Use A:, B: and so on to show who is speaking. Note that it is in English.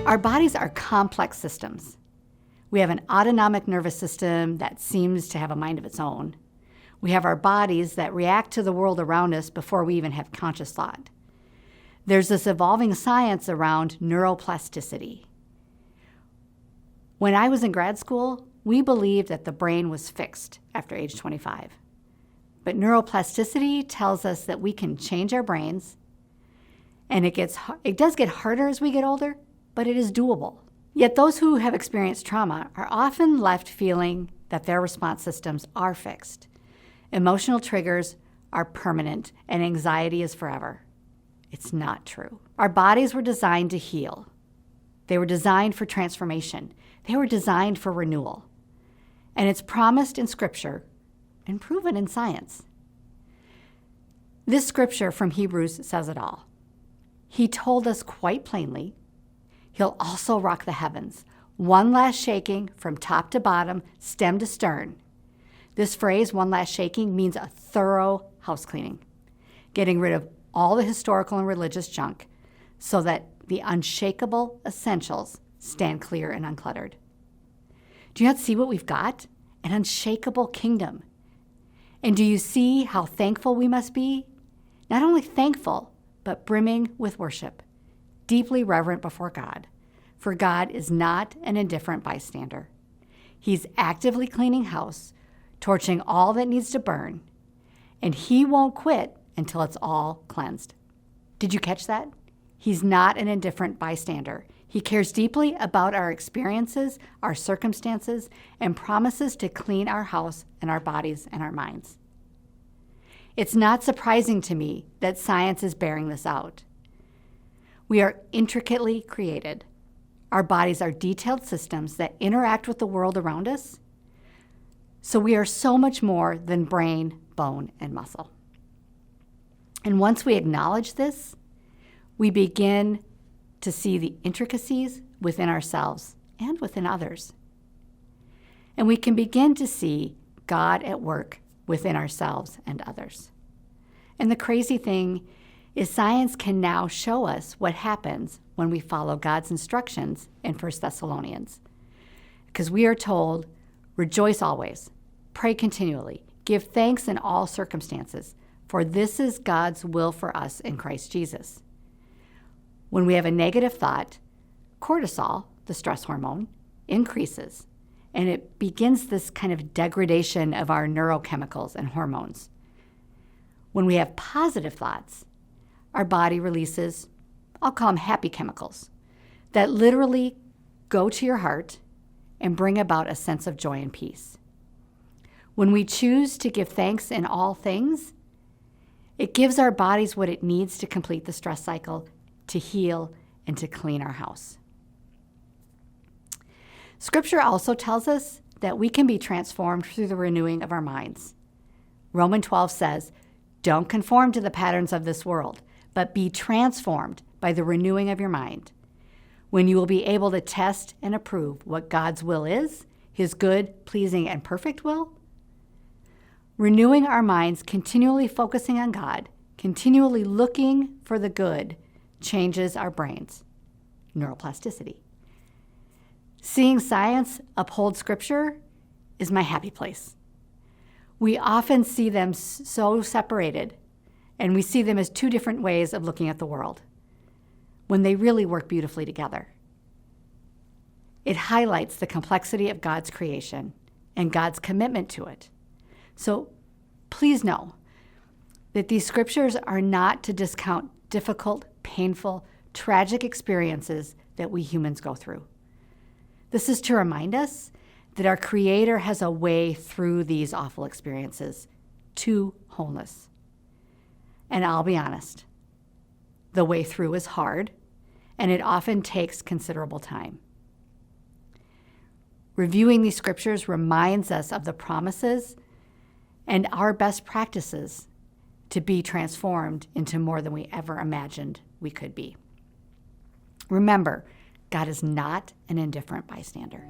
A: Our bodies are complex systems. We have an autonomic nervous system that seems to have a mind of its own. We have our bodies that react to the world around us before we even have conscious thought. There's this evolving science around neuroplasticity. When I was in grad school, we believed that the brain was fixed after age 25. But neuroplasticity tells us that we can change our brains, and it does get harder as we get older, but it is doable. Yet those who have experienced trauma are often left feeling that their response systems are fixed. Emotional triggers are permanent, and anxiety is forever. It's not true. Our bodies were designed to heal. They were designed for transformation. They were designed for renewal. And it's promised in Scripture and proven in science. This scripture from Hebrews says it all. He told us quite plainly, He'll also rock the heavens, one last shaking from top to bottom, stem to stern. This phrase, one last shaking, means a thorough house cleaning, getting rid of all the historical and religious junk so that the unshakable essentials stand clear and uncluttered. Do you not see what we've got? An unshakable kingdom. And do you see how thankful we must be? Not only thankful, but brimming with worship, deeply reverent before God. For God is not an indifferent bystander. He's actively cleaning house, torching all that needs to burn, and He won't quit until it's all cleansed. Did you catch that? He's not an indifferent bystander. He cares deeply about our experiences, our circumstances, and promises to clean our house and our bodies and our minds. It's not surprising to me that science is bearing this out. We are intricately created. Our bodies are detailed systems that interact with the world around us. So we are so much more than brain, bone, and muscle. And once we acknowledge this, we begin to see the intricacies within ourselves and within others. And we can begin to see God at work within ourselves and others. And the crazy thing is science can now show us what happens when we follow God's instructions in 1 Thessalonians. Because we are told, rejoice always, pray continually, give thanks in all circumstances, for this is God's will for us in Christ Jesus. When we have a negative thought, cortisol, the stress hormone, increases, and it begins this kind of degradation of our neurochemicals and hormones. When we have positive thoughts, our body releases, I'll call them happy chemicals, that literally go to your heart and bring about a sense of joy and peace. When we choose to give thanks in all things, it gives our bodies what it needs to complete the stress cycle, to heal, and to clean our house. Scripture also tells us that we can be transformed through the renewing of our minds. Romans 12 says, don't conform to the patterns of this world, but be transformed by the renewing of your mind, when you will be able to test and approve what God's will is, His good, pleasing, and perfect will. Renewing our minds, continually focusing on God, continually looking for the good, changes our brains. Neuroplasticity. Seeing science uphold Scripture is my happy place. We often see them so separated, and we see them as two different ways of looking at the world, when they really work beautifully together. It highlights the complexity of God's creation and God's commitment to it. So please know that these scriptures are not to discount difficult, painful, tragic experiences that we humans go through. This is to remind us that our Creator has a way through these awful experiences to wholeness. And I'll be honest, the way through is hard, and it often takes considerable time. Reviewing these scriptures reminds us of the promises and our best practices to be transformed into more than we ever imagined we could be. Remember, God is not an indifferent bystander.